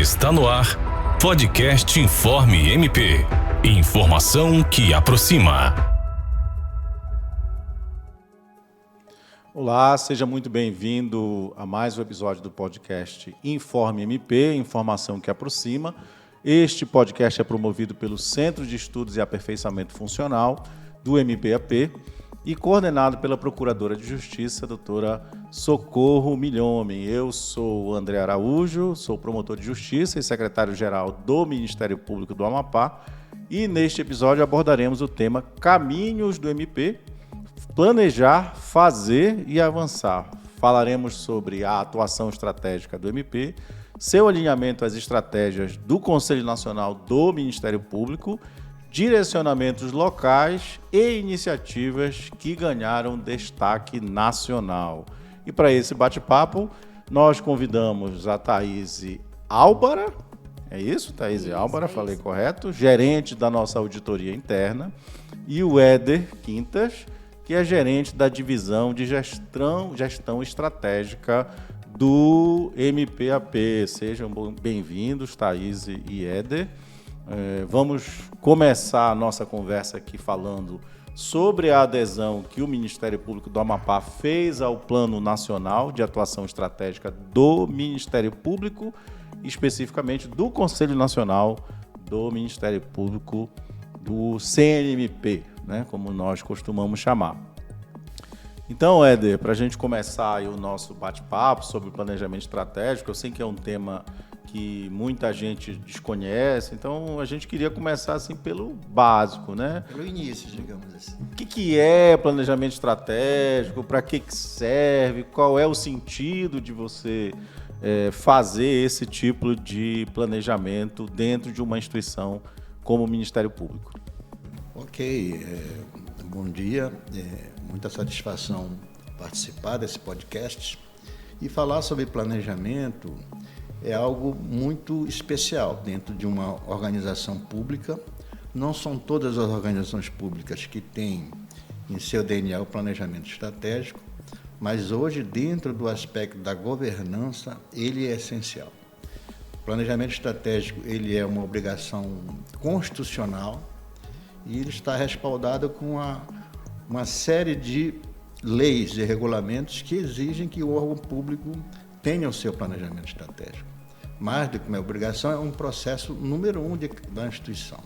Está no ar, podcast Informe MP. Informação que aproxima. Olá, seja muito bem-vindo a mais um episódio do podcast Informe MP, informação que aproxima. Este podcast é promovido pelo Centro de Estudos e Aperfeiçoamento Funcional, do MPAP, e coordenado pela Procuradora de Justiça, doutora Socorro Milhomem. Eu sou o André Araújo, sou promotor de Justiça e secretário-geral do Ministério Público do Amapá, e neste episódio abordaremos o tema Caminhos do MP, planejar, fazer e avançar. Falaremos sobre a atuação estratégica do MP, seu alinhamento às estratégias do Conselho Nacional do Ministério Público, direcionamentos locais e iniciativas que ganharam destaque nacional. E para esse bate-papo, nós convidamos a Thaís Álvara, é isso, Thaís Álvara, falei correto, gerente da nossa auditoria interna, e o Éder Quintas, que é gerente da divisão de gestão estratégica do MPAP. Sejam bem-vindos, Thaís e Éder. Vamos começar a nossa conversa aqui falando sobre a adesão que o Ministério Público do Amapá fez ao Plano Nacional de Atuação Estratégica do Ministério Público, especificamente do Conselho Nacional do Ministério Público, do CNMP, né, como nós costumamos chamar. Então, Éder, para a gente começar aí o nosso bate-papo sobre planejamento estratégico, eu sei que é um tema que muita gente desconhece, então a gente queria começar assim pelo básico, né? Pelo início, digamos assim. O que é planejamento estratégico? Para que serve? Qual é o sentido de você fazer esse tipo de planejamento dentro de uma instituição como o Ministério Público? Ok, bom dia, muita satisfação participar desse podcast e falar sobre planejamento é algo muito especial dentro de uma organização pública. Não são todas as organizações públicas que têm em seu DNA o planejamento estratégico, mas hoje, dentro do aspecto da governança, ele é essencial. O planejamento estratégico ele é uma obrigação constitucional e ele está respaldado com uma série de leis e regulamentos que exigem que o órgão público tenha o seu planejamento estratégico. Mais do que uma obrigação, é um processo número 1 da instituição.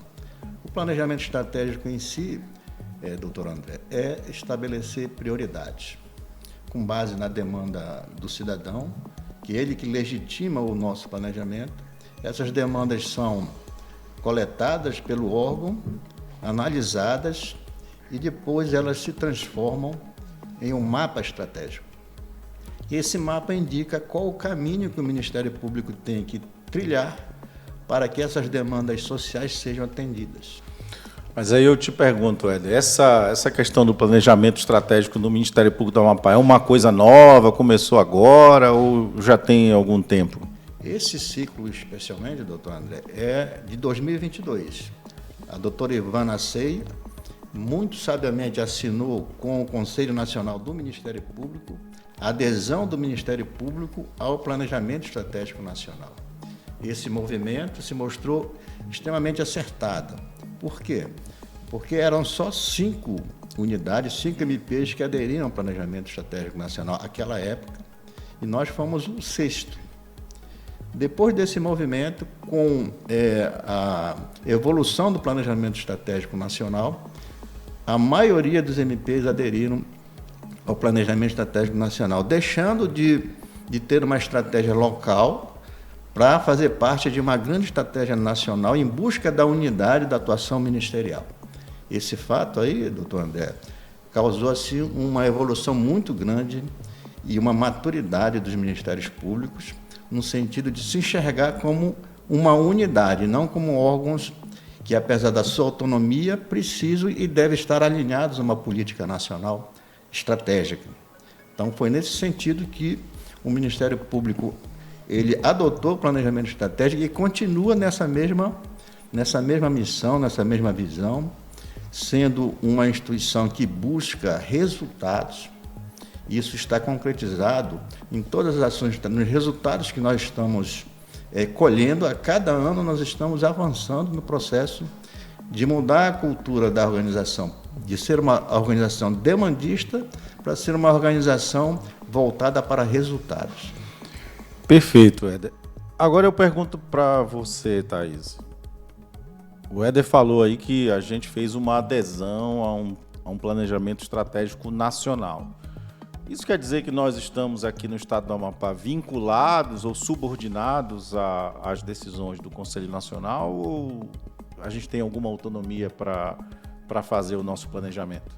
O planejamento estratégico em si, doutor André, é estabelecer prioridades, com base na demanda do cidadão, que ele que legitima o nosso planejamento. Essas demandas são coletadas pelo órgão, analisadas e depois elas se transformam em um mapa estratégico. E esse mapa indica qual o caminho que o Ministério Público tem que trilhar para que essas demandas sociais sejam atendidas. Mas aí eu te pergunto, Éder, essa questão do planejamento estratégico do Ministério Público do Amapá é uma coisa nova, começou agora ou já tem algum tempo? Esse ciclo, especialmente, doutor André, é de 2022. A doutora Ivana Sei, muito sabiamente, assinou com o Conselho Nacional do Ministério Público a adesão do Ministério Público ao Planejamento Estratégico Nacional. Esse movimento se mostrou extremamente acertado. Por quê? Porque eram só 5 unidades, 5 MPs que aderiram ao Planejamento Estratégico Nacional naquela época, e nós fomos o 6º. Depois desse movimento, com a evolução do Planejamento Estratégico Nacional, a maioria dos MPs aderiram ao Planejamento Estratégico Nacional, deixando de ter uma estratégia local para fazer parte de uma grande estratégia nacional em busca da unidade da atuação ministerial. Esse fato aí, doutor André, causou assim uma evolução muito grande e uma maturidade dos ministérios públicos, no sentido de se enxergar como uma unidade, não como órgãos que, apesar da sua autonomia, precisam e devem estar alinhados a uma política nacional estratégica. Então, foi nesse sentido que o Ministério Público ele adotou o planejamento estratégico e continua nessa mesma missão, nessa mesma visão, sendo uma instituição que busca resultados. Isso está concretizado em todas as ações, nos resultados que nós estamos colhendo. A cada ano nós estamos avançando no processo de mudar a cultura da organização, de ser uma organização demandista para ser uma organização voltada para resultados. Perfeito, Éder. Agora eu pergunto para você, Thaís. O Éder falou aí que a gente fez uma adesão a um planejamento estratégico nacional. Isso quer dizer que nós estamos aqui no estado do Amapá vinculados ou subordinados às decisões do Conselho Nacional, ou a gente tem alguma autonomia para fazer o nosso planejamento?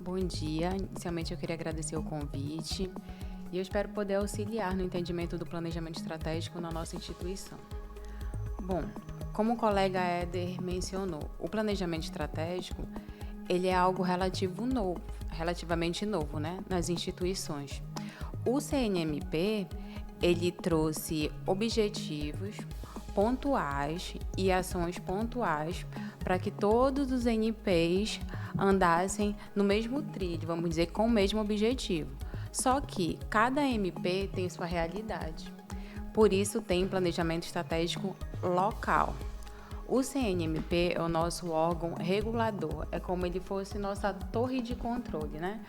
Bom dia. Inicialmente eu queria agradecer o convite e eu espero poder auxiliar no entendimento do planejamento estratégico na nossa instituição. Bom, como o colega Éder mencionou, o planejamento estratégico ele é algo relativamente novo, né, nas instituições. O CNMP ele trouxe objetivos pontuais e ações pontuais para que todos os NPs andassem no mesmo trilho, vamos dizer, com o mesmo objetivo. Só que cada MP tem sua realidade. Por isso tem planejamento estratégico local. O CNMP é o nosso órgão regulador, é como ele fosse nossa torre de controle, né?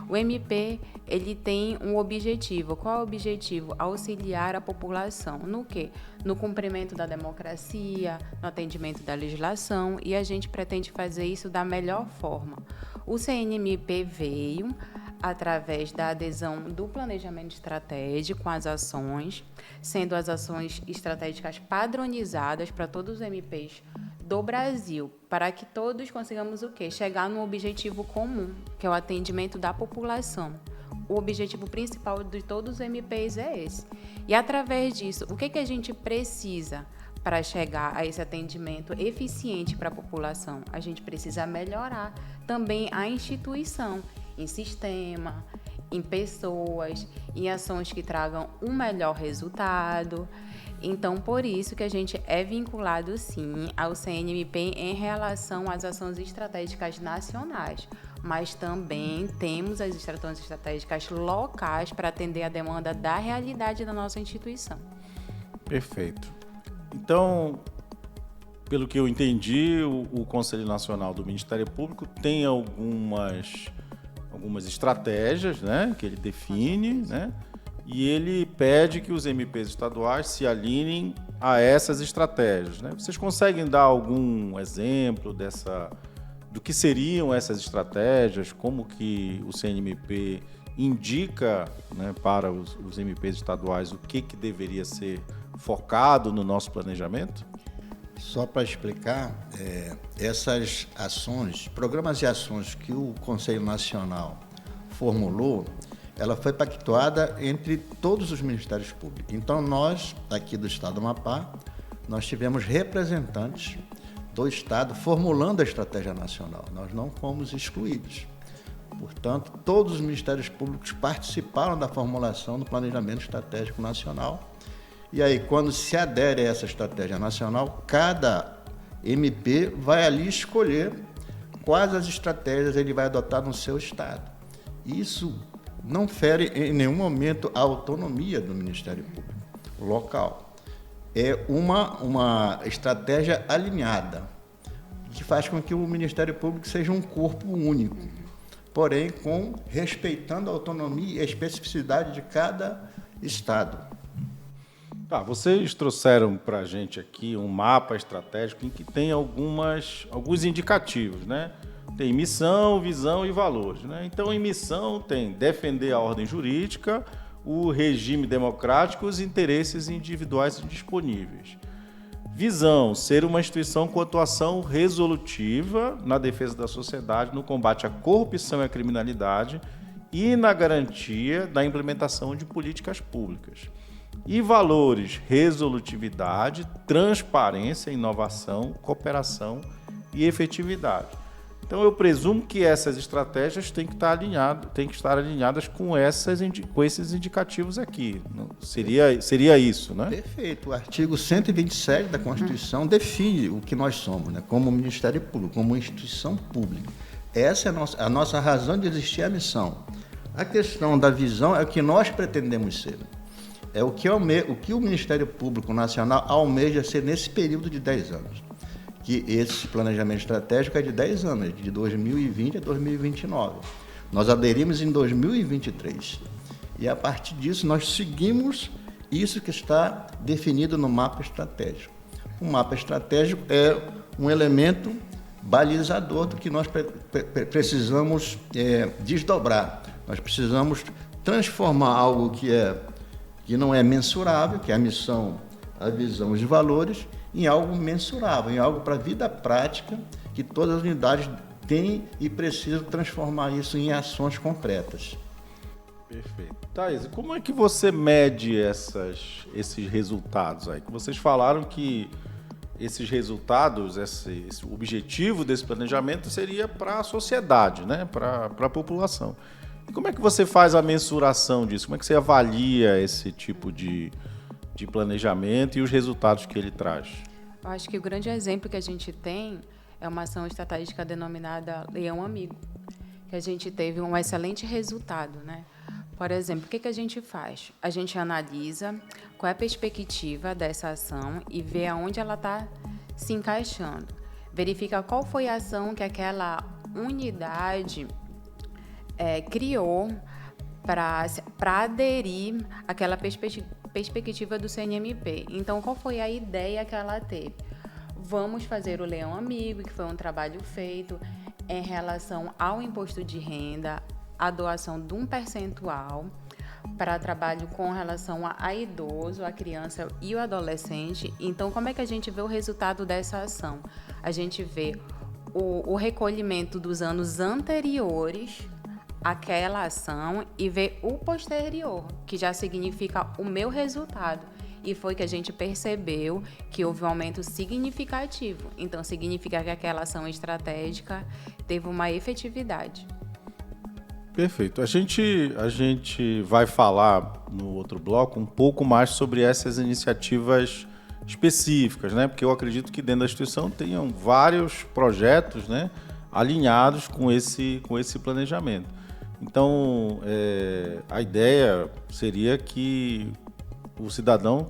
O MP, ele tem um objetivo. Qual é o objetivo? Auxiliar a população. No quê? No cumprimento da democracia, no atendimento da legislação, e a gente pretende fazer isso da melhor forma. O CNMP veio através da adesão do planejamento estratégico às ações, sendo as ações estratégicas padronizadas para todos os MPs do Brasil, para que todos consigamos o quê? Chegar num objetivo comum, que é o atendimento da população. O objetivo principal de todos os MPs é esse. E através disso, o que a gente precisa para chegar a esse atendimento eficiente para a população? A gente precisa melhorar também a instituição, em sistema, em pessoas, em ações que tragam um melhor resultado. Então, por isso que a gente é vinculado, sim, ao CNMP em relação às ações estratégicas nacionais, mas também temos as ações estratégicas locais para atender a demanda da realidade da nossa instituição. Perfeito. Então, pelo que eu entendi, o Conselho Nacional do Ministério Público tem algumas estratégias, né, que ele define, né, e ele pede que os MPs estaduais se alinhem a essas estratégias, né? Vocês conseguem dar algum exemplo do que seriam essas estratégias, como que o CNMP indica, né, para os MPs estaduais o que deveria ser focado no nosso planejamento? Só para explicar, essas ações, programas e ações que o Conselho Nacional formulou, ela foi pactuada entre todos os ministérios públicos. Então, nós, aqui do Estado do Amapá, nós tivemos representantes do Estado formulando a estratégia nacional. Nós não fomos excluídos. Portanto, todos os ministérios públicos participaram da formulação do planejamento estratégico nacional. E aí, quando se adere a essa estratégia nacional, cada MP vai ali escolher quais as estratégias ele vai adotar no seu estado. Isso não fere em nenhum momento a autonomia do Ministério Público local. É uma estratégia alinhada, que faz com que o Ministério Público seja um corpo único, porém respeitando a autonomia e a especificidade de cada estado. Vocês trouxeram para a gente aqui um mapa estratégico em que tem alguns indicativos, né? Tem missão, visão e valores, né? Então, em missão tem defender a ordem jurídica, o regime democrático e os interesses individuais disponíveis. Visão, ser uma instituição com atuação resolutiva na defesa da sociedade, no combate à corrupção e à criminalidade e na garantia da implementação de políticas públicas. E valores, resolutividade, transparência, inovação, cooperação e efetividade. Então, eu presumo que essas estratégias têm que estar alinhadas com esses indicativos aqui. Seria isso, né? Perfeito. O artigo 127 da Constituição define o que nós somos, né? Como Ministério Público, como instituição pública. Essa é a nossa razão de existir, a missão. A questão da visão é o que nós pretendemos ser. é o que o Ministério Público Nacional almeja ser nesse período de 10 anos. Que esse planejamento estratégico é de 10 anos, de 2020 a 2029. Nós aderimos em 2023. E, a partir disso, nós seguimos isso que está definido no mapa estratégico. O mapa estratégico é um elemento balizador do que nós precisamos desdobrar. Nós precisamos transformar algo que não é mensurável, que é a missão, a visão, os valores, em algo mensurável, em algo para a vida prática, que todas as unidades têm e precisam transformar isso em ações concretas. Perfeito. Thaís, como é que você mede esses resultados aí? Que vocês falaram que esses resultados, esse objetivo desse planejamento seria para a sociedade, né? Para a população. E como é que você faz a mensuração disso? Como é que você avalia esse tipo de planejamento e os resultados que ele traz? Eu acho que o grande exemplo que a gente tem é uma ação estratégica denominada Leão Amigo, que a gente teve um excelente resultado, né? Por exemplo, o que a gente faz? A gente analisa qual é a perspectiva dessa ação e vê aonde ela está se encaixando. Verifica qual foi a ação que aquela unidade criou para aderir àquela perspectiva do CNMP. Então, qual foi a ideia que ela teve? Vamos fazer o Leão Amigo, que foi um trabalho feito em relação ao imposto de renda, a doação de um percentual para trabalho com relação a idoso, a criança e o adolescente. Então, como é que a gente vê o resultado dessa ação? A gente vê o recolhimento dos anos anteriores àquela ação e vê o posterior, que já significa o meu resultado. E foi que a gente percebeu que houve um aumento significativo. Então, significa que aquela ação estratégica teve uma efetividade. Perfeito. A gente vai falar no outro bloco um pouco mais sobre essas iniciativas específicas, né? Porque eu acredito que dentro da instituição tenham vários projetos, né, alinhados com esse planejamento. Então, a ideia seria que o cidadão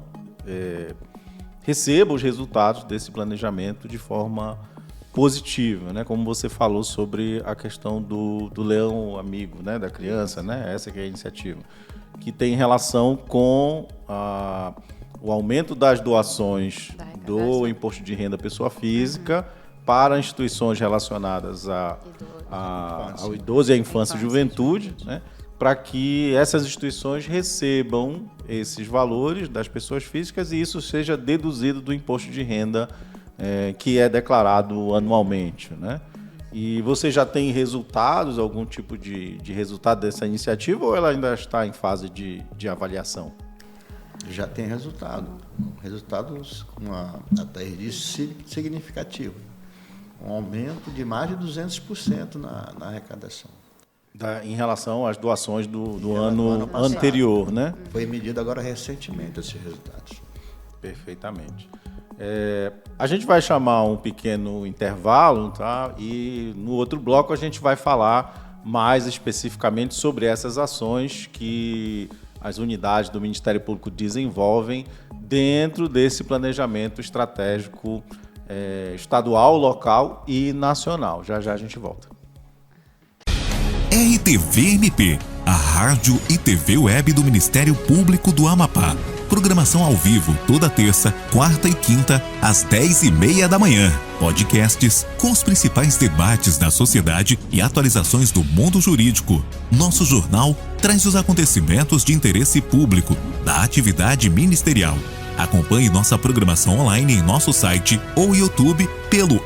receba os resultados desse planejamento de forma positiva, né? Como você falou sobre a questão do leão amigo, né? Da criança, né? Essa que é a iniciativa, que tem relação com o aumento das doações do imposto de renda pessoa física para instituições relacionadas ao idoso e à infância e juventude, né? Para que essas instituições recebam esses valores das pessoas físicas e isso seja deduzido do imposto de renda que é declarado anualmente, né? E você já tem resultados, algum tipo de resultado dessa iniciativa ou ela ainda está em fase de avaliação? Já tem resultados com até significativo. Um aumento de mais de 200% na arrecadação. Em relação às doações do ano anterior, né? Foi medido agora recentemente esses resultados. Perfeitamente. A gente vai chamar um pequeno intervalo, tá? E no outro bloco a gente vai falar mais especificamente sobre essas ações que as unidades do Ministério Público desenvolvem dentro desse planejamento estratégico estadual, local e nacional. Já já a gente volta. RTV-MP, a rádio e TV web do Ministério Público do Amapá. Programação ao vivo toda terça, quarta e quinta, às 10h30 da manhã. Podcasts com os principais debates da sociedade e atualizações do mundo jurídico. Nosso jornal traz os acontecimentos de interesse público da atividade ministerial. Acompanhe nossa programação online em nosso site ou YouTube pelo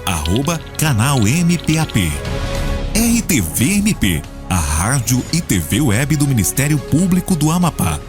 @canal MPAP. RTV-MP, a rádio e TV web do Ministério Público do Amapá.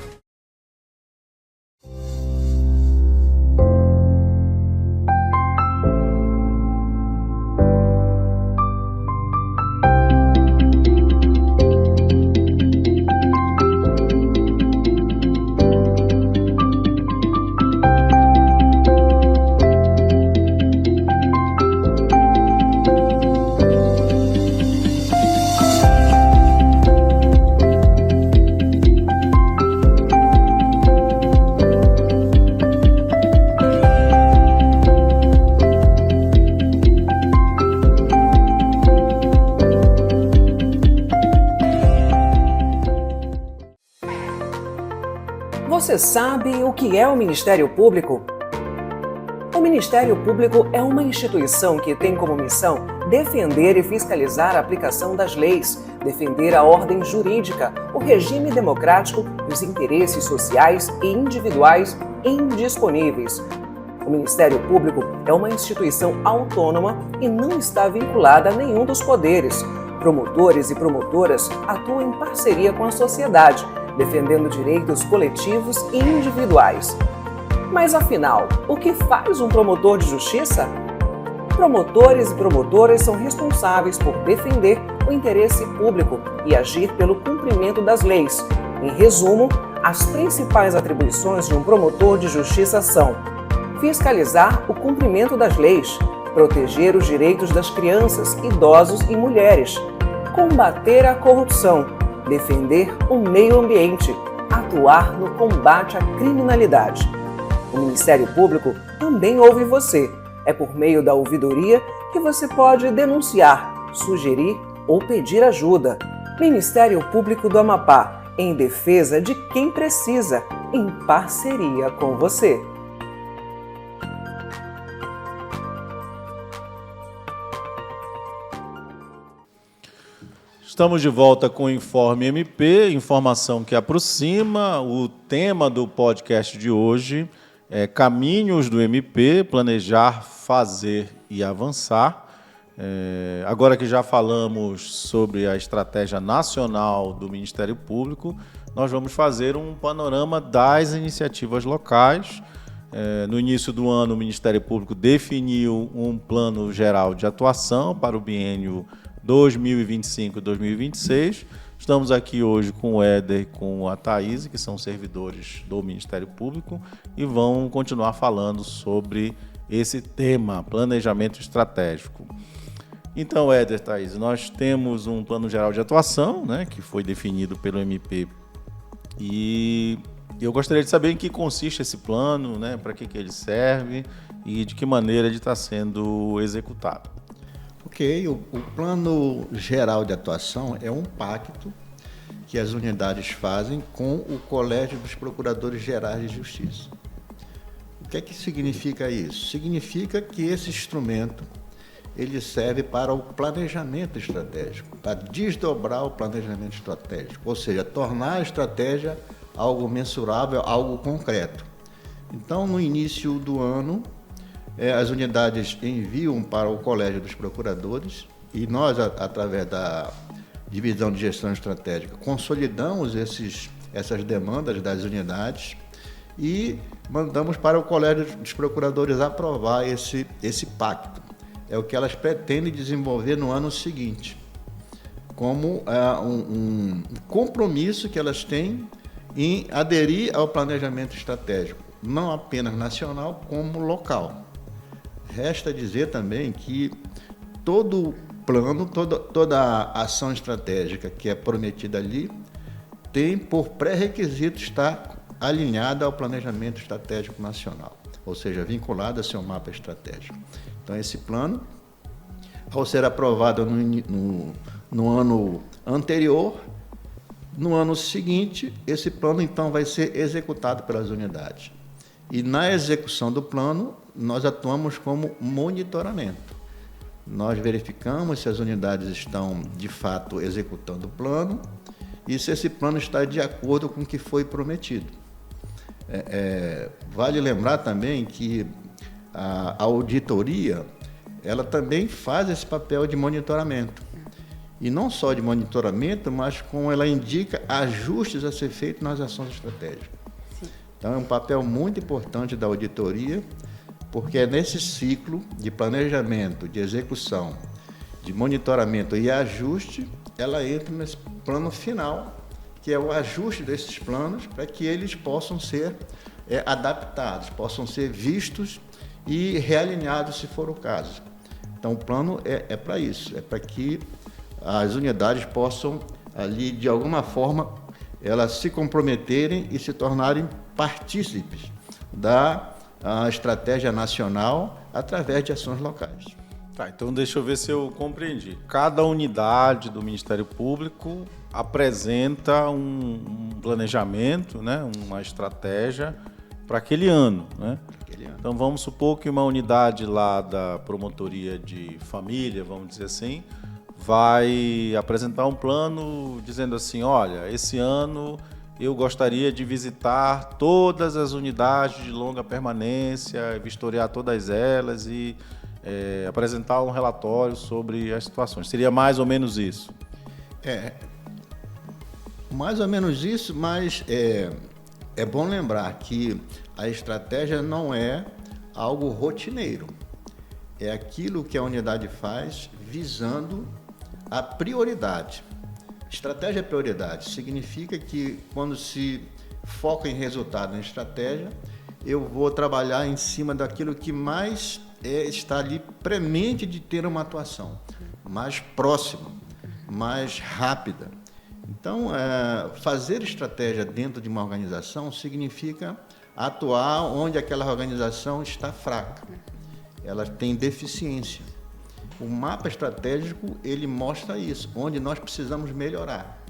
Você sabe o que é o Ministério Público? O Ministério Público é uma instituição que tem como missão defender e fiscalizar a aplicação das leis, defender a ordem jurídica, o regime democrático e os interesses sociais e individuais indisponíveis. O Ministério Público é uma instituição autônoma e não está vinculada a nenhum dos poderes. Promotores e promotoras atuam em parceria com a sociedade, defendendo direitos coletivos e individuais. Mas afinal, o que faz um promotor de justiça? Promotores e promotoras são responsáveis por defender o interesse público e agir pelo cumprimento das leis. Em resumo, as principais atribuições de um promotor de justiça são: fiscalizar o cumprimento das leis, proteger os direitos das crianças, idosos e mulheres, combater a corrupção, defender o meio ambiente, atuar no combate à criminalidade. O Ministério Público também ouve você. É por meio da ouvidoria que você pode denunciar, sugerir ou pedir ajuda. Ministério Público do Amapá, em defesa de quem precisa, em parceria com você. Estamos de volta com o Informe MP, informação que aproxima. O tema do podcast de hoje é Caminhos do MP, planejar, fazer e avançar. Agora que já falamos sobre a estratégia nacional do Ministério Público, nós vamos fazer um panorama das iniciativas locais. No início do ano, o Ministério Público definiu um plano geral de atuação para o biênio 2025 e 2026. Estamos aqui hoje com o Éder e com a Thaís, que são servidores do Ministério Público, e vão continuar falando sobre esse tema, planejamento estratégico. Então, Éder, Thaís, nós temos um plano geral de atuação, né, que foi definido pelo MP, e eu gostaria de saber em que consiste esse plano, né, para que ele serve e de que maneira ele está sendo executado. Ok, o Plano Geral de Atuação é um pacto que as unidades fazem com o Colégio dos Procuradores Gerais de Justiça. O que é que significa isso? Significa que esse instrumento ele serve para o planejamento estratégico, para desdobrar o planejamento estratégico, ou seja, tornar a estratégia algo mensurável, algo concreto. Então, no início do ano, as unidades enviam para o Colégio dos Procuradores e nós, através da Divisão de Gestão Estratégica, consolidamos essas demandas das unidades e mandamos para o Colégio dos Procuradores aprovar esse pacto. É o que elas pretendem desenvolver no ano seguinte, como um compromisso que elas têm em aderir ao planejamento estratégico, não apenas nacional, como local. Resta dizer também que todo plano, toda a ação estratégica que é prometida ali, tem por pré-requisito estar alinhada ao planejamento estratégico nacional, ou seja, vinculada ao seu mapa estratégico. Então, esse plano, ao ser aprovado no ano anterior, no ano seguinte, esse plano, então, vai ser executado pelas unidades. E, na execução do plano, nós atuamos como monitoramento. Nós verificamos se as unidades estão, de fato, executando o plano e se esse plano está de acordo com o que foi prometido. Vale lembrar também que a auditoria, ela também faz esse papel de monitoramento. E não só de monitoramento, mas como ela indica ajustes a ser feitos nas ações estratégicas. Então, é um papel muito importante da auditoria, porque é nesse ciclo de planejamento, de execução, de monitoramento e ajuste, ela entra nesse plano final, que é o ajuste desses planos para que eles possam ser adaptados, possam ser vistos e realinhados, se for o caso. Então, o plano é para isso, é para que as unidades possam, ali, de alguma forma, elas se comprometerem e se tornarem partícipes da estratégia nacional através de ações locais. Tá, então deixa eu ver se eu compreendi. Cada unidade do Ministério Público apresenta um planejamento, né, uma estratégia para aquele ano, né? Então vamos supor que uma unidade lá da promotoria de família, vamos dizer assim, vai apresentar um plano dizendo assim, olha, esse ano eu gostaria de visitar todas as unidades de longa permanência, vistoriar todas elas e apresentar um relatório sobre as situações. Seria mais ou menos isso? Mais ou menos isso, mas é bom lembrar que a estratégia não é algo rotineiro. É aquilo que a unidade faz visando a prioridade. Estratégia é prioridade. Significa que quando se foca em resultado na estratégia, eu vou trabalhar em cima daquilo que mais está ali premente de ter uma atuação mais próxima, mais rápida. Então, fazer estratégia dentro de uma organização significa atuar onde aquela organização está fraca, ela tem deficiência. O mapa estratégico, ele mostra isso, onde nós precisamos melhorar.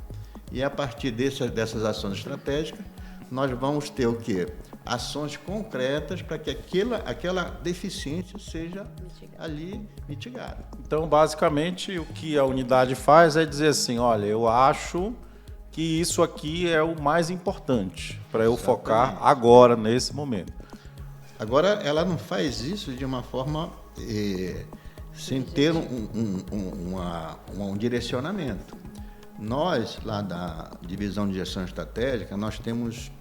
E a partir dessas ações estratégicas, nós vamos ter o quê? Ações concretas para que aquela deficiência seja ali mitigada. Então, basicamente, o que a unidade faz é dizer assim, olha, eu acho que isso aqui é o mais importante para eu focar agora, nesse momento. Agora, ela não faz isso de uma forma sem ter um direcionamento. Nós, lá da Divisão de Gestão Estratégica, nós temos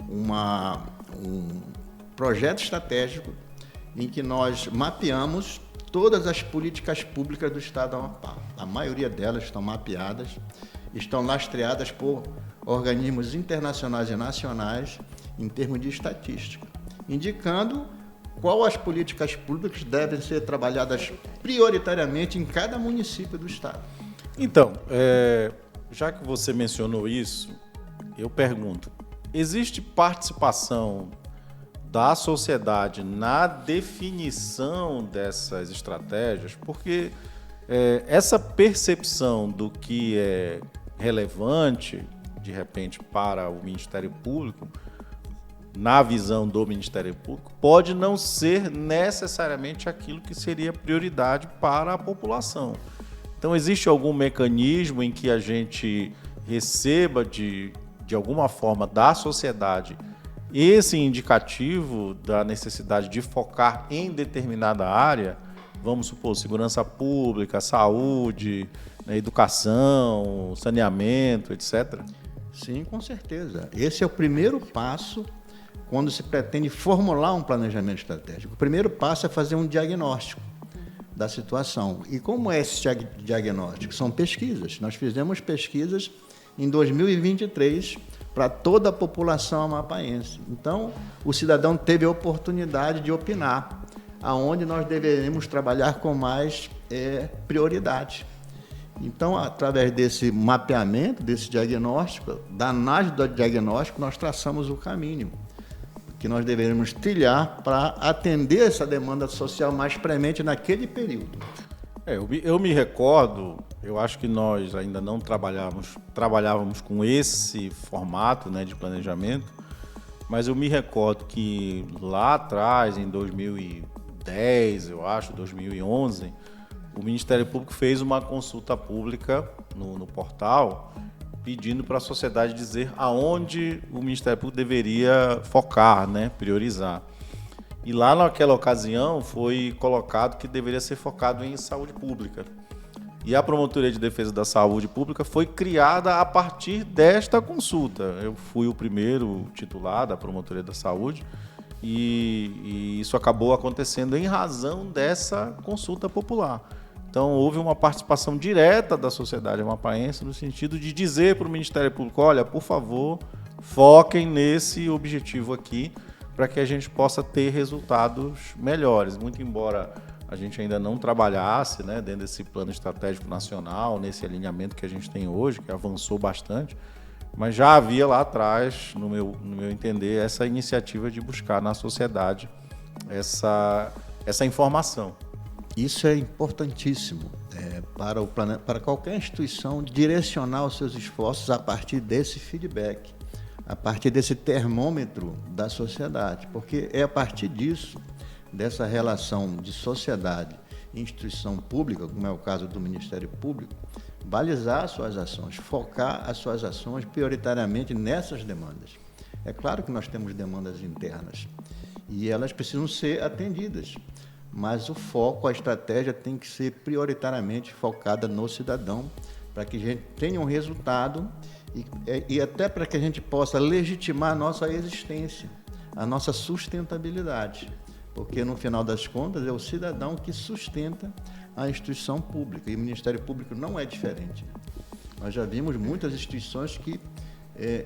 um projeto estratégico em que nós mapeamos todas as políticas públicas do Estado do Amapá. A maioria delas estão mapeadas, estão lastreadas por organismos internacionais e nacionais em termos de estatística, indicando qual as políticas públicas devem ser trabalhadas prioritariamente em cada município do Estado. Então, já que você mencionou isso, eu pergunto, existe participação da sociedade na definição dessas estratégias? Porque essa percepção do que é relevante, de repente, para o Ministério Público, na visão do Ministério Público, pode não ser necessariamente aquilo que seria prioridade para a população. Então, existe algum mecanismo em que a gente receba, de alguma forma, da sociedade, esse indicativo da necessidade de focar em determinada área, vamos supor, segurança pública, saúde, educação, saneamento, etc.? Sim, com certeza. Esse é o primeiro passo quando se pretende formular um planejamento estratégico. O primeiro passo é fazer um diagnóstico da situação. E como é esse diagnóstico? São pesquisas. Nós fizemos pesquisas em 2023 para toda a população amapaense. Então, o cidadão teve a oportunidade de opinar aonde nós deveríamos trabalhar com mais prioridade. Então, através desse mapeamento, desse diagnóstico, da análise do diagnóstico, nós traçamos o caminho que nós deveríamos trilhar para atender essa demanda social mais premente naquele período. Eu me recordo, eu acho que nós ainda não trabalhávamos com esse formato, de planejamento, mas eu me recordo que lá atrás, em 2010, eu acho, 2011, o Ministério Público fez uma consulta pública no portal, pedindo para a sociedade dizer aonde o Ministério Público deveria focar, priorizar. E lá naquela ocasião foi colocado que deveria ser focado em saúde pública. E a Promotoria de Defesa da Saúde Pública foi criada a partir desta consulta. Eu fui o primeiro titular da Promotoria da Saúde e isso acabou acontecendo em razão dessa consulta popular. Então, houve uma participação direta da sociedade amapaense no sentido de dizer para o Ministério Público, olha, por favor, foquem nesse objetivo aqui para que a gente possa ter resultados melhores. Muito embora a gente ainda não trabalhasse dentro desse plano estratégico nacional, nesse alinhamento que a gente tem hoje, que avançou bastante, mas já havia lá atrás, no meu entender, essa iniciativa de buscar na sociedade essa informação. Isso é importantíssimo para qualquer instituição direcionar os seus esforços a partir desse feedback. a partir desse termômetro da sociedade, porque é a partir disso, dessa relação de sociedade e instituição pública, como é o caso do Ministério Público, balizar as suas ações, focar as suas ações prioritariamente nessas demandas. É claro que nós temos demandas internas e elas precisam ser atendidas, mas o foco, a estratégia tem que ser prioritariamente focada no cidadão, para que a gente tenha um resultado e até para que a gente possa legitimar a nossa existência, a nossa sustentabilidade, porque no final das contas é o cidadão que sustenta a instituição pública, e o Ministério Público não é diferente. Nós já vimos muitas instituições que,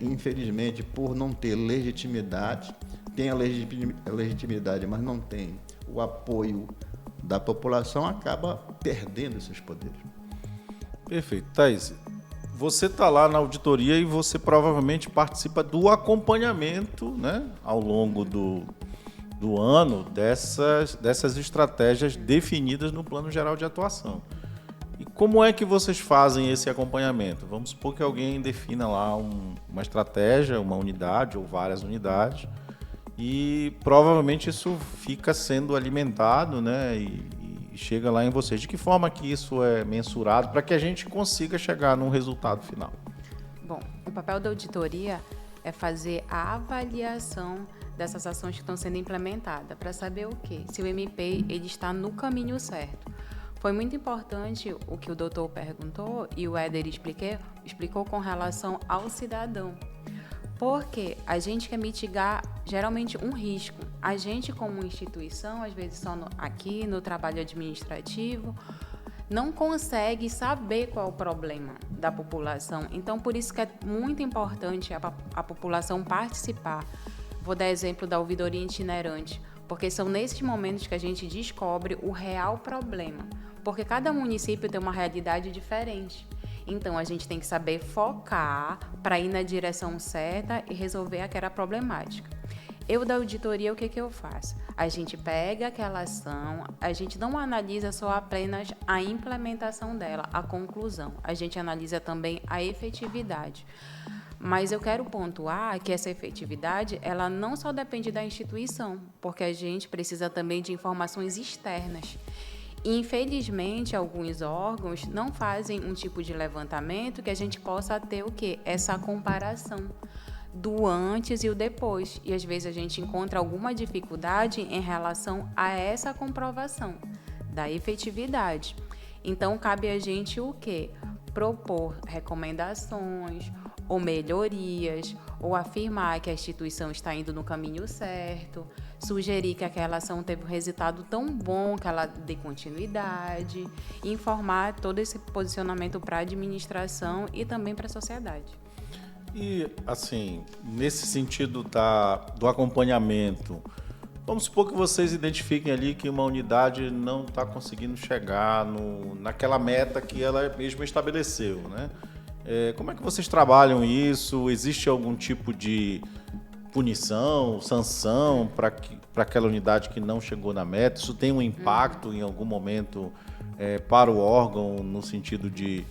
infelizmente, por não ter legitimidade, tem a legitimidade, mas não tem o apoio da população, acaba perdendo esses poderes. Perfeito. Thaís, você está lá na auditoria e você provavelmente participa do acompanhamento, né, ao longo do ano dessas estratégias definidas no Plano Geral de Atuação. E como é que vocês fazem esse acompanhamento? Vamos supor que alguém defina lá uma estratégia, uma unidade ou várias unidades, e provavelmente isso fica sendo alimentado, né, e chega lá em vocês. De que forma que isso é mensurado para que a gente consiga chegar num resultado final? Bom, o papel da auditoria é fazer a avaliação dessas ações que estão sendo implementadas, para saber o quê? Se o MP ele está no caminho certo. Foi muito importante o que o doutor perguntou e o Éder explicou com relação ao cidadão. Porque a gente quer mitigar, geralmente, um risco. A gente, como instituição, às vezes só aqui no trabalho administrativo, não consegue saber qual é o problema da população. Então, por isso que é muito importante a população participar. Vou dar exemplo da ouvidoria itinerante, porque são nesses momentos que a gente descobre o real problema. Porque cada município tem uma realidade diferente. Então, a gente tem que saber focar para ir na direção certa e resolver aquela problemática. Eu, da auditoria, o que eu faço? A gente pega aquela ação, a gente não analisa só apenas a implementação dela, a conclusão. A gente analisa também a efetividade. Mas eu quero pontuar que essa efetividade, ela não só depende da instituição, porque a gente precisa também de informações externas. Infelizmente, alguns órgãos não fazem um tipo de levantamento que a gente possa ter o quê? Essa comparação do antes e o depois. E às vezes a gente encontra alguma dificuldade em relação a essa comprovação da efetividade. Então, cabe a gente o quê? Propor recomendações ou melhorias, ou afirmar que a instituição está indo no caminho certo, sugerir que aquela ação teve um resultado tão bom que ela dê continuidade, e informar todo esse posicionamento para a administração e também para a sociedade. E, assim, nesse sentido do acompanhamento, vamos supor que vocês identifiquem ali que uma unidade não está conseguindo chegar naquela meta que ela mesma estabeleceu, né? Como é que vocês trabalham isso? Existe algum tipo de punição, sanção para aquela unidade que não chegou na meta? Isso tem um impacto em algum momento para o órgão, no sentido de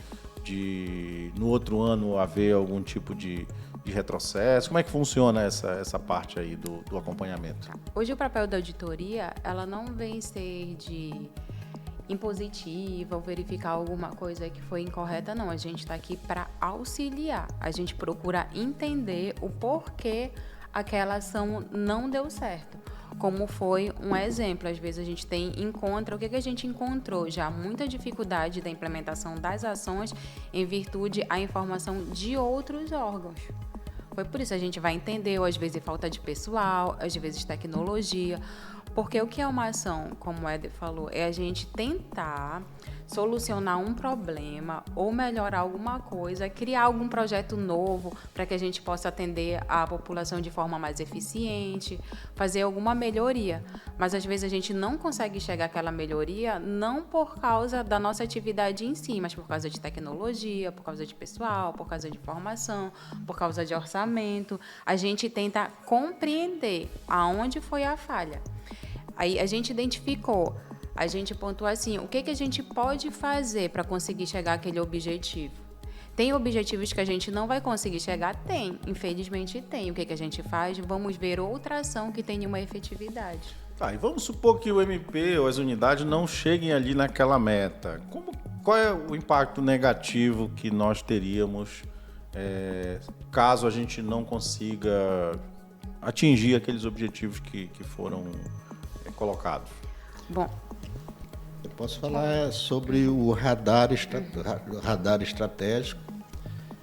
no outro ano haver algum tipo de retrocesso? Como é que funciona essa parte aí do acompanhamento? Hoje o papel da auditoria, ela não vem ser de impositiva ou verificar alguma coisa que foi incorreta, não. A gente está aqui para auxiliar. A gente procura entender o porquê aquela ação não deu certo. Como foi um exemplo, às vezes a gente encontra, o que a gente encontrou? Já muita dificuldade da implementação das ações em virtude da informação de outros órgãos. Foi por isso que a gente vai entender, ou às vezes falta de pessoal, às vezes tecnologia. Porque o que é uma ação, como o Éder falou, é a gente tentar solucionar um problema ou melhorar alguma coisa, criar algum projeto novo para que a gente possa atender a população de forma mais eficiente, fazer alguma melhoria. Mas às vezes a gente não consegue chegar àquela melhoria não por causa da nossa atividade em si, mas por causa de tecnologia, por causa de pessoal, por causa de formação, por causa de orçamento. A gente tenta compreender aonde foi a falha. Aí a gente identificou, a gente pontuou assim, o que a gente pode fazer para conseguir chegar àquele objetivo? Tem objetivos que a gente não vai conseguir chegar? Tem, infelizmente tem. O que a gente faz? Vamos ver outra ação que tenha uma efetividade. Tá, e vamos supor que o MP ou as unidades não cheguem ali naquela meta. Qual é o impacto negativo que nós teríamos caso a gente não consiga atingir aqueles objetivos que foram colocados? Bom, eu posso falar sobre o radar estratégico.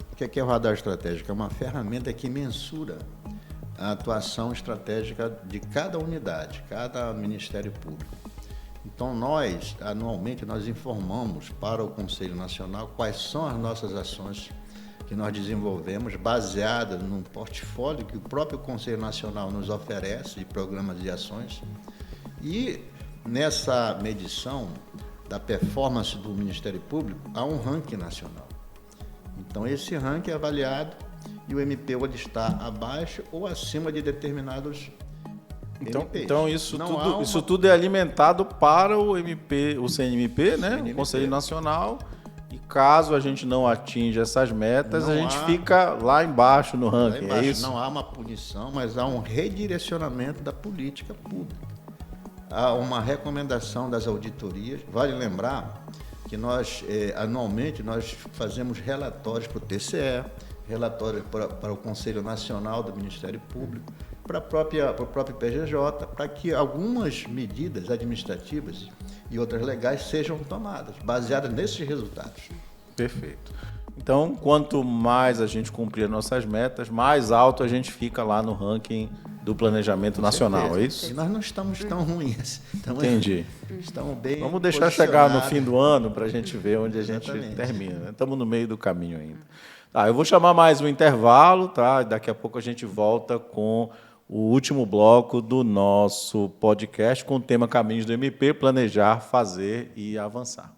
O que é o radar estratégico? É uma ferramenta que mensura a atuação estratégica de cada unidade, cada Ministério Público. Então, anualmente, nós informamos para o Conselho Nacional quais são as nossas ações que nós desenvolvemos, baseadas num portfólio que o próprio Conselho Nacional nos oferece de programas e ações. E nessa medição da performance do Ministério Público, há um ranking nacional. Então, esse ranking é avaliado e o MP pode estar abaixo ou acima de determinados MPs. Então isso tudo é alimentado para o MP, o CNMP, né? O Conselho Nacional. E caso a gente não atinja essas metas, a gente fica lá embaixo no ranking. É isso? Não há uma punição, mas há um redirecionamento da política pública. Há uma recomendação das auditorias. Vale lembrar que nós, anualmente, nós fazemos relatórios para o TCE, relatórios para o Conselho Nacional do Ministério Público, para o próprio PGJ, para que algumas medidas administrativas e outras legais sejam tomadas, baseadas nesses resultados. Perfeito. Então, quanto mais a gente cumprir as nossas metas, mais alto a gente fica lá no ranking do planejamento nacional, é isso? E nós não estamos tão ruins. Entendi. Estamos bem. Vamos deixar chegar no fim do ano para a gente ver onde a gente termina. Né? Estamos no meio do caminho ainda. Tá, eu vou chamar mais um intervalo, tá? Daqui a pouco a gente volta com o último bloco do nosso podcast com o tema Caminhos do MP, planejar, fazer e avançar.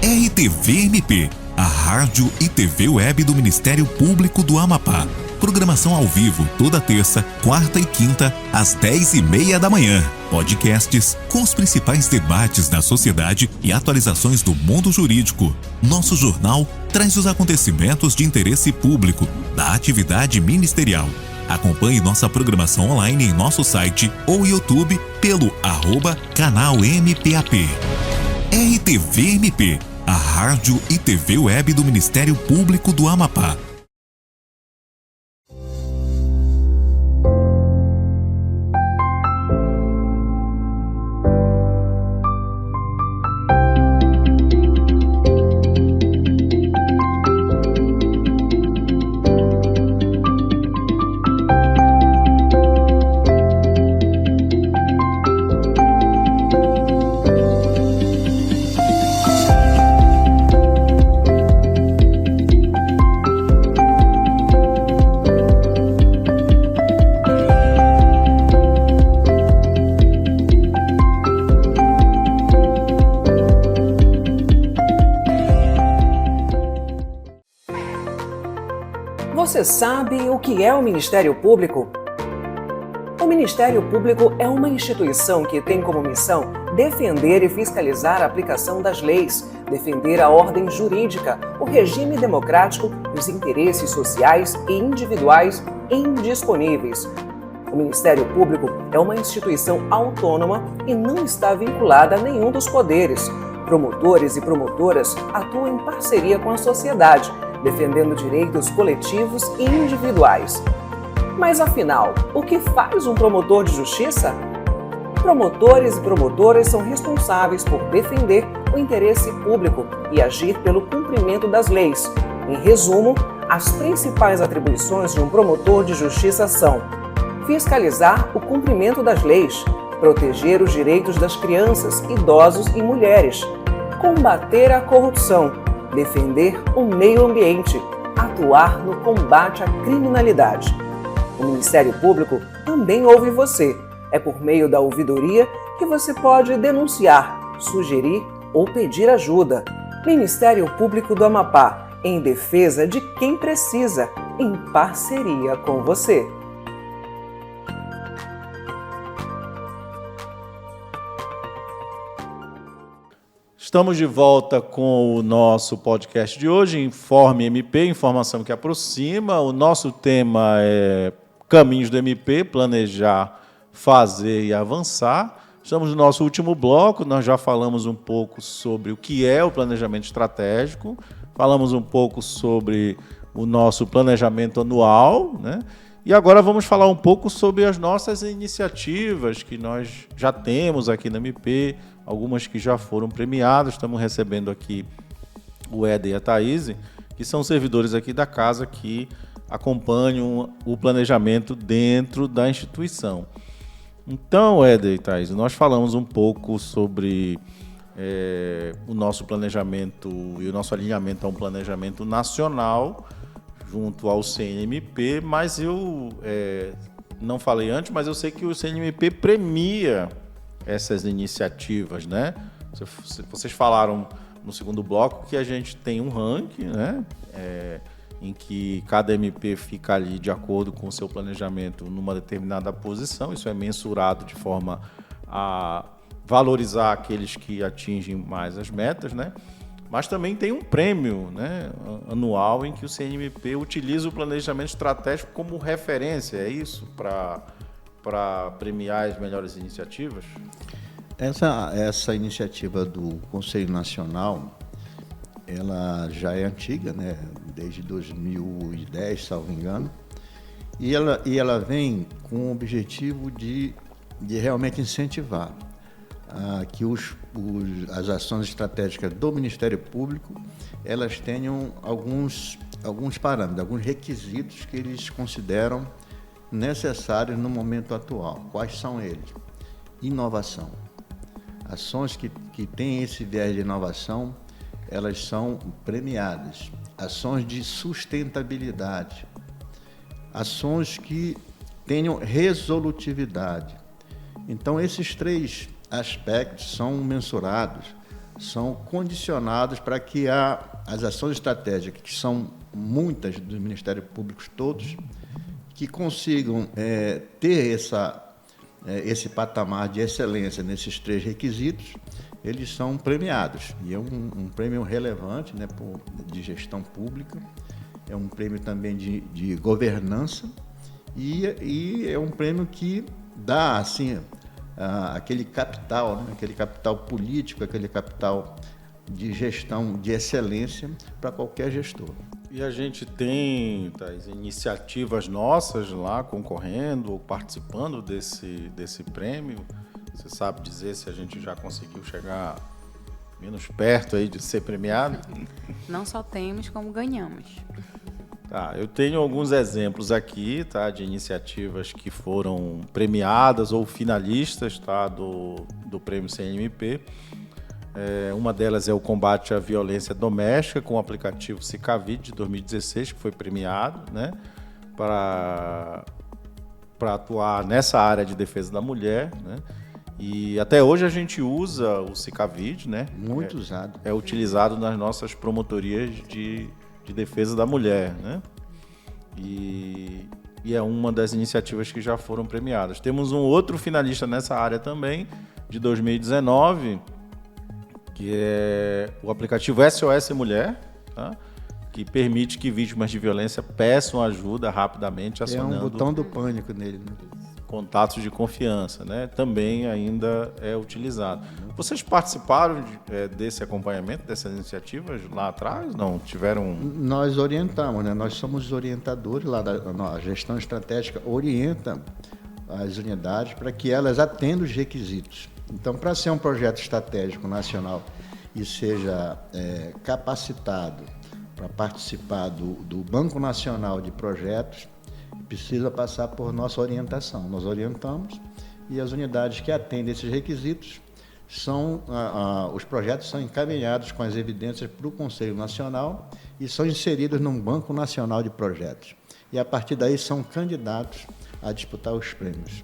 RTV-MP, a rádio e TV web do Ministério Público do Amapá. Programação ao vivo toda terça, quarta e quinta, às 10h30 da manhã. Podcasts com os principais debates da sociedade e atualizações do mundo jurídico. Nosso jornal traz os acontecimentos de interesse público da atividade ministerial. Acompanhe nossa programação online em nosso site ou YouTube pelo @canal MPAP. RTV-MP, a rádio e TV web do Ministério Público do Amapá. Você sabe o que é o Ministério Público? O Ministério Público é uma instituição que tem como missão defender e fiscalizar a aplicação das leis, defender a ordem jurídica, o regime democrático e os interesses sociais e individuais indisponíveis. O Ministério Público é uma instituição autônoma e não está vinculada a nenhum dos poderes. Promotores e promotoras atuam em parceria com a sociedade, defendendo direitos coletivos e individuais. Mas afinal, o que faz um promotor de justiça? Promotores e promotoras são responsáveis por defender o interesse público e agir pelo cumprimento das leis. Em resumo, as principais atribuições de um promotor de justiça são: fiscalizar o cumprimento das leis, proteger os direitos das crianças, idosos e mulheres, combater a corrupção, defender o meio ambiente, atuar no combate à criminalidade. O Ministério Público também ouve você. É por meio da ouvidoria que você pode denunciar, sugerir ou pedir ajuda. Ministério Público do Amapá, em defesa de quem precisa, em parceria com você. Estamos de volta com o nosso podcast de hoje, Informe MP, informação que aproxima. O nosso tema é Caminhos do MP, planejar, fazer e avançar. Estamos no nosso último bloco, nós já falamos um pouco sobre o que é o planejamento estratégico, falamos um pouco sobre o nosso planejamento anual, né? E agora vamos falar um pouco sobre as nossas iniciativas que nós já temos aqui na MP, algumas que já foram premiadas. Estamos recebendo aqui o Éder e a Thaís, que são servidores aqui da casa que acompanham o planejamento dentro da instituição. Então, Éder e Thaís, nós falamos um pouco sobre o nosso planejamento e o nosso alinhamento a um planejamento nacional junto ao CNMP, mas eu não falei antes, mas eu sei que o CNMP premia essas iniciativas, né? Vocês falaram no segundo bloco que a gente tem um ranking, né? Em que cada MP fica ali de acordo com o seu planejamento numa determinada posição. Isso é mensurado de forma a valorizar aqueles que atingem mais as metas, né? Mas também tem um prêmio, né, anual em que o CNMP utiliza o planejamento estratégico como referência, é isso? Para premiar as melhores iniciativas? Essa iniciativa do Conselho Nacional, ela já é antiga, né, desde 2010, salvo engano, e ela vem com o objetivo de realmente incentivar que as ações estratégicas do Ministério Público elas tenham alguns parâmetros, alguns requisitos que eles consideram necessários no momento atual. Quais são eles? Inovação. Ações que têm esse viés de inovação, elas são premiadas. Ações de sustentabilidade. Ações que tenham resolutividade. Então, esses três aspectos são mensurados, são condicionados para que as ações estratégicas, que são muitas dos Ministérios Públicos todos, que consigam ter esse patamar de excelência nesses três requisitos, eles são premiados. E é um prêmio relevante, né, de gestão pública, é um prêmio também de governança e é um prêmio que dá, assim, aquele capital, né? Aquele capital político, aquele capital de gestão de excelência para qualquer gestor. E a gente tem, Thaís, iniciativas nossas lá concorrendo ou participando desse prêmio. Você sabe dizer se a gente já conseguiu chegar menos perto aí de ser premiado? Não só temos, como ganhamos. Tá, eu tenho alguns exemplos aqui, tá, de iniciativas que foram premiadas ou finalistas, tá, do Prêmio CNMP. Uma delas é o combate à violência doméstica com o aplicativo Cicavid de 2016, que foi premiado, né, para atuar nessa área de defesa da mulher, né? E até hoje a gente usa o Cicavid, né? Muito usado. É utilizado nas nossas promotorias de defesa da mulher, né? E é uma das iniciativas que já foram premiadas. Temos um outro finalista nessa área também, de 2019, que é o aplicativo SOS Mulher, tá? Que permite que vítimas de violência peçam ajuda rapidamente, acionando... É um botão do pânico nele, né? Contatos de confiança, né? Também ainda é utilizado. Vocês participaram desse acompanhamento, dessas iniciativas lá atrás? Não? Tiveram... Nós orientamos, né? Nós somos orientadores lá a gestão estratégica orienta as unidades para que elas atendam os requisitos. Então, para ser um projeto estratégico nacional e seja capacitado para participar do Banco Nacional de Projetos, precisa passar por nossa orientação. Nós orientamos e as unidades que atendem esses requisitos os projetos são encaminhados com as evidências para o Conselho Nacional e são inseridos num Banco Nacional de Projetos. E a partir daí são candidatos a disputar os prêmios.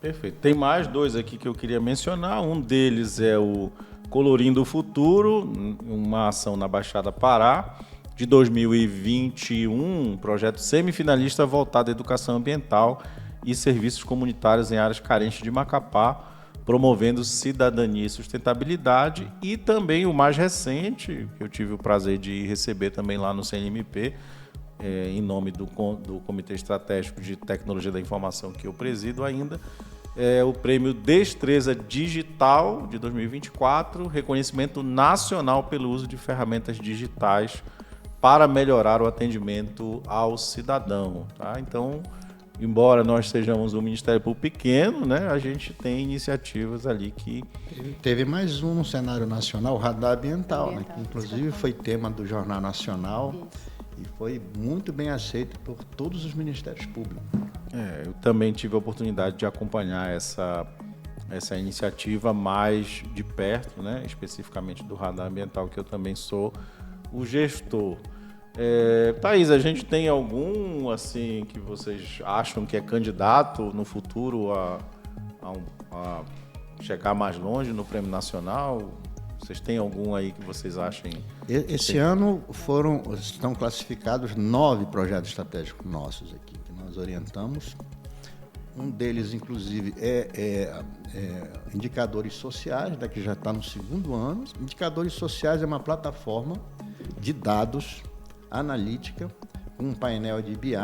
Perfeito. Tem mais dois aqui que eu queria mencionar. Um deles é o Colorindo o Futuro, uma ação na Baixada Pará, de 2021, um projeto semifinalista voltado à educação ambiental e serviços comunitários em áreas carentes de Macapá, promovendo cidadania e sustentabilidade, e também o mais recente, que eu tive o prazer de receber também lá no CNMP, em nome do Comitê Estratégico de Tecnologia da Informação que eu presido ainda, o Prêmio Destreza Digital de 2024, reconhecimento nacional pelo uso de ferramentas digitais para melhorar o atendimento ao cidadão. Tá? Então, embora nós sejamos um Ministério Público pequeno, né, a gente tem iniciativas ali que... Teve mais um no cenário nacional, o Radar Ambiental, né, que inclusive foi tema do Jornal Nacional. E foi muito bem aceito por todos os ministérios públicos. Eu também tive a oportunidade de acompanhar essa iniciativa mais de perto, né? Especificamente do Radar Ambiental, que eu também sou o gestor. Thaís, a gente tem algum assim que vocês acham que é candidato no futuro a chegar mais longe no Prêmio Nacional? Vocês têm algum aí que vocês achem? Esse ano estão classificados 9 projetos estratégicos nossos aqui, que nós orientamos. Um deles, inclusive, é Indicadores Sociais, que já está no 2º ano. Indicadores Sociais é uma plataforma de dados analítica, com um painel de BI,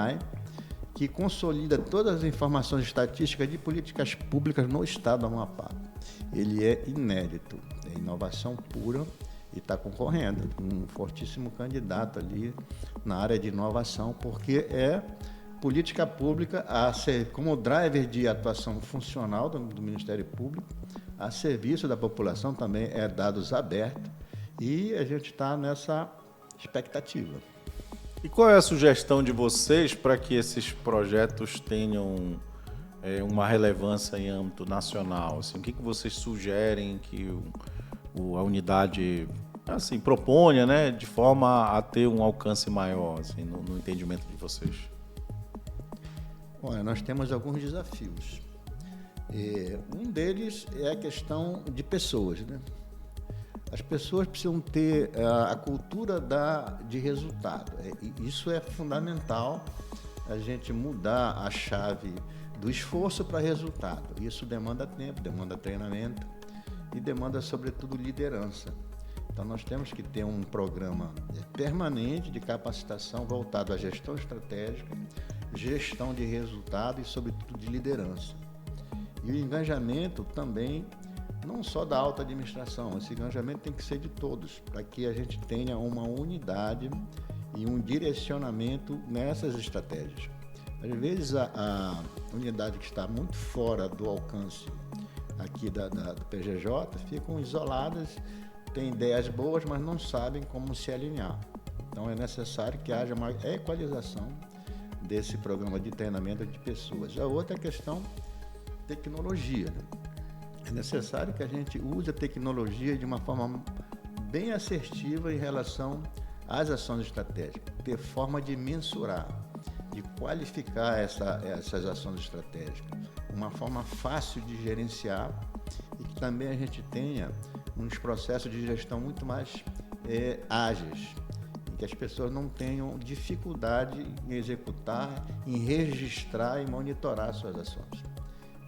que consolida todas as informações estatísticas de políticas públicas no estado do Amapá. Ele é inédito, é inovação pura e está concorrendo. Um fortíssimo candidato ali na área de inovação, porque é política pública a ser como driver de atuação funcional do Ministério Público, a serviço da população, também é dados abertos, e a gente está nessa expectativa. E qual é a sugestão de vocês para que esses projetos tenham uma relevância em âmbito nacional? Assim, o que vocês sugerem que a unidade assim, proponha, né, de forma a ter um alcance maior, assim, no entendimento de vocês? Olha, nós temos alguns desafios. Um deles é a questão de pessoas, né? As pessoas precisam ter a cultura de resultado. Isso é fundamental, a gente mudar a chave do esforço para resultado. Isso demanda tempo, demanda treinamento e demanda, sobretudo, liderança. Então, nós temos que ter um programa permanente de capacitação voltado à gestão estratégica, gestão de resultado e, sobretudo, de liderança. E o engajamento também, não só da alta administração, esse engajamento tem que ser de todos, para que a gente tenha uma unidade e um direcionamento nessas estratégias. Às vezes, a unidade que está muito fora do alcance aqui do PGJ ficam isoladas, têm ideias boas, mas não sabem como se alinhar. Então, é necessário que haja uma equalização desse programa de treinamento de pessoas. A outra questão, tecnologia. É necessário que a gente use a tecnologia de uma forma bem assertiva em relação às ações estratégicas, ter forma de mensurar, de qualificar essas ações estratégicas, uma forma fácil de gerenciar e que também a gente tenha uns processos de gestão muito mais ágeis, em que as pessoas não tenham dificuldade em executar, em registrar e monitorar suas ações.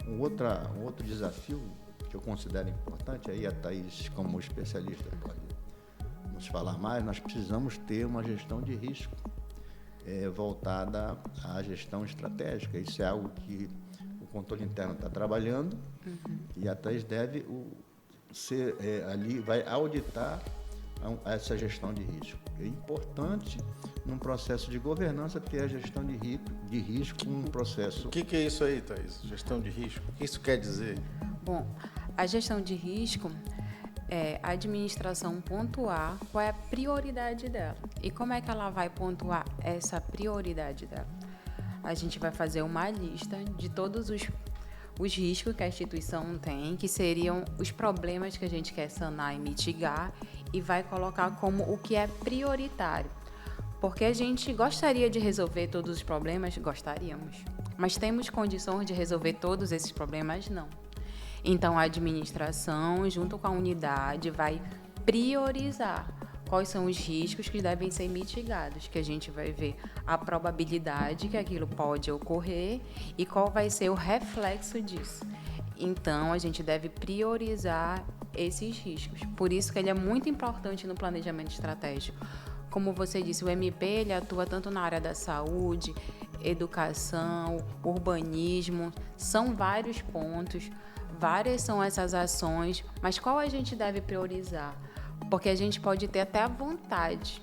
Um outro desafio que eu considero importante, aí a Thaís, como especialista, pode nos falar mais, nós precisamos ter uma gestão de risco voltada à gestão estratégica. Isso é algo que o controle interno está trabalhando, e a Thaís deve ali vai auditar essa gestão de risco. É importante, num processo de governança, ter a gestão de risco, um processo... O que é isso aí, Thaís? Gestão de risco? O que isso quer dizer? Bom, a gestão de risco é a administração pontuar qual é a prioridade dela. E como é que ela vai pontuar essa prioridade dela? A gente vai fazer uma lista de todos os riscos que a instituição tem, que seriam os problemas que a gente quer sanar e mitigar, e vai colocar como o que é prioritário. Porque a gente gostaria de resolver todos os problemas? Gostaríamos. Mas temos condições de resolver todos esses problemas? Não. Então, a administração, junto com a unidade, vai priorizar quais são os riscos que devem ser mitigados, que a gente vai ver a probabilidade que aquilo pode ocorrer e qual vai ser o reflexo disso. Então, a gente deve priorizar esses riscos. Por isso que ele é muito importante no planejamento estratégico. Como você disse, o MP ele atua tanto na área da saúde, educação, urbanismo, são vários pontos, várias são essas ações, mas qual a gente deve priorizar? Porque a gente pode ter até a vontade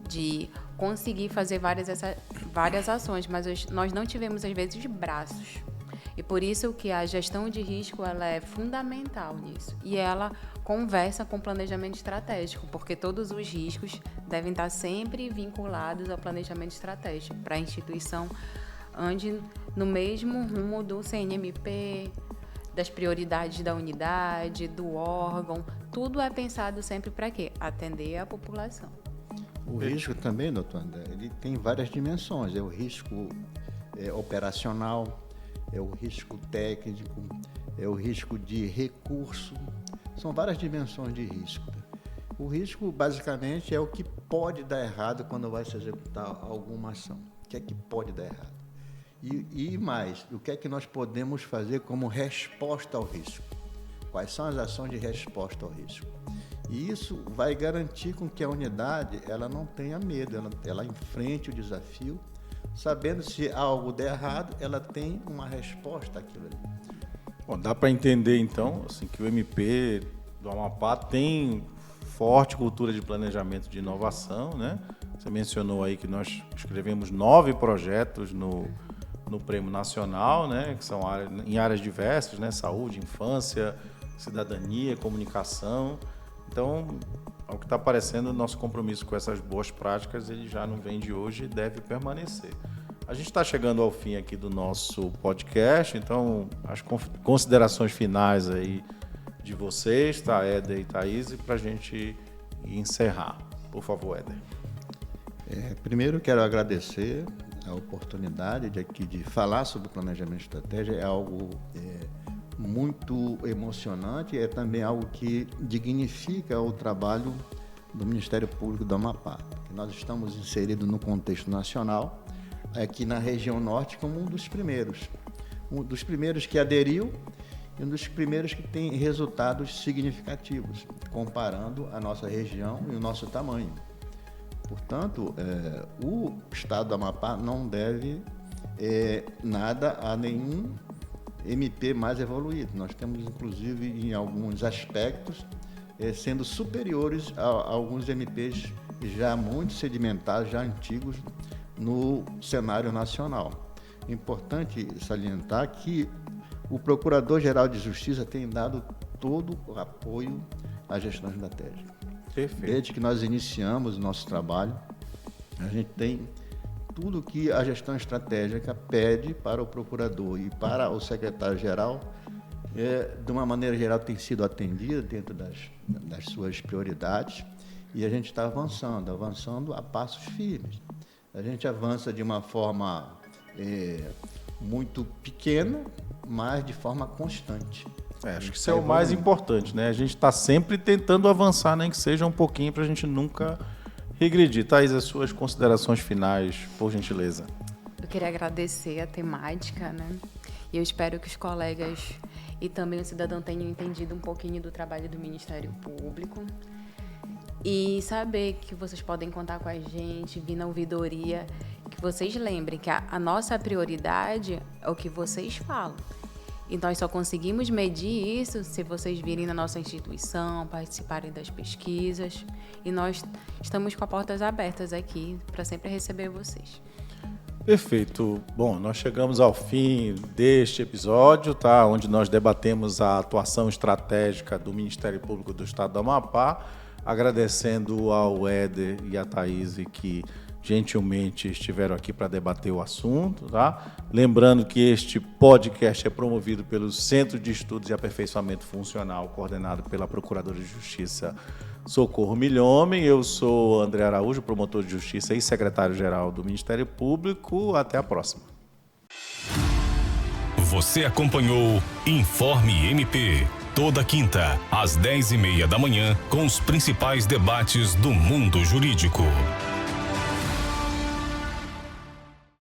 de conseguir fazer várias ações, mas nós não tivemos, às vezes, braços. E por isso que a gestão de risco ela é fundamental nisso. E ela conversa com o planejamento estratégico, porque todos os riscos devem estar sempre vinculados ao planejamento estratégico, para a instituição ande no mesmo rumo do CNMP, das prioridades da unidade, do órgão. Tudo é pensado sempre para quê? Atender a população. O risco também, doutor André, ele tem várias dimensões. É o risco operacional, é o risco técnico, é o risco de recurso. São várias dimensões de risco. O risco, basicamente, é o que pode dar errado quando vai se executar alguma ação. O que é que pode dar errado? E mais, o que é que nós podemos fazer como resposta ao risco? Quais são as ações de resposta ao risco? E isso vai garantir com que a unidade ela não tenha medo, ela enfrente o desafio, sabendo se algo der errado, ela tem uma resposta àquilo ali. Bom, dá para entender, então, assim, que o MP do Amapá tem forte cultura de planejamento de inovação, né? Você mencionou aí que nós escrevemos 9 projetos no Prêmio Nacional, né? Que são em áreas diversas, né? Saúde, infância, cidadania, comunicação. Então, ao que está aparecendo, nosso compromisso com essas boas práticas, ele já não vem de hoje e deve permanecer. A gente está chegando ao fim aqui do nosso podcast, então as considerações finais aí de vocês, tá, Éder e Thaís, para a gente encerrar. Por favor, Éder. Primeiro, quero agradecer a oportunidade de falar sobre planejamento de estratégia. É algo muito emocionante, é também algo que dignifica o trabalho do Ministério Público do Amapá. Nós estamos inseridos no contexto nacional, aqui na região norte, como um dos primeiros que aderiu e um dos primeiros que tem resultados significativos, comparando a nossa região e o nosso tamanho. Portanto, o Estado do Amapá não deve nada a nenhum MP mais evoluído. Nós temos, inclusive, em alguns aspectos, sendo superiores a alguns MPs já muito sedimentados, já antigos, no cenário nacional. É importante salientar que o Procurador-Geral de Justiça tem dado todo o apoio à gestão estratégica. Perfeito. Desde que nós iniciamos o nosso trabalho, a gente tem tudo que a gestão estratégica pede para o procurador e para o secretário-geral, de uma maneira geral, tem sido atendida dentro das suas prioridades, e a gente está avançando a passos firmes. A gente avança de uma forma muito pequena, mas de forma constante. Acho que isso é o mais importante, né? A gente está sempre tentando avançar, nem que seja um pouquinho, para a gente nunca regredir. Thaís, as suas considerações finais, por gentileza. Eu queria agradecer a temática, né? E eu espero que os colegas e também o cidadão tenham entendido um pouquinho do trabalho do Ministério Público e saber que vocês podem contar com a gente, vir na ouvidoria, que vocês lembrem que a nossa prioridade é o que vocês falam. E nós só conseguimos medir isso se vocês virem na nossa instituição, participarem das pesquisas. E nós estamos com as portas abertas aqui para sempre receber vocês. Perfeito. Bom, nós chegamos ao fim deste episódio, tá? Onde nós debatemos a atuação estratégica do Ministério Público do Estado do Amapá, agradecendo ao Éder e à Thaís que gentilmente estiveram aqui para debater o assunto, tá? Lembrando que este podcast é promovido pelo Centro de Estudos e Aperfeiçoamento Funcional, coordenado pela Procuradora de Justiça Socorro Milhomem. Eu sou André Araújo, promotor de Justiça e secretário-geral do Ministério Público. Até a próxima. Você acompanhou Informe MP, toda quinta, às 10h30 da manhã, com os principais debates do mundo jurídico.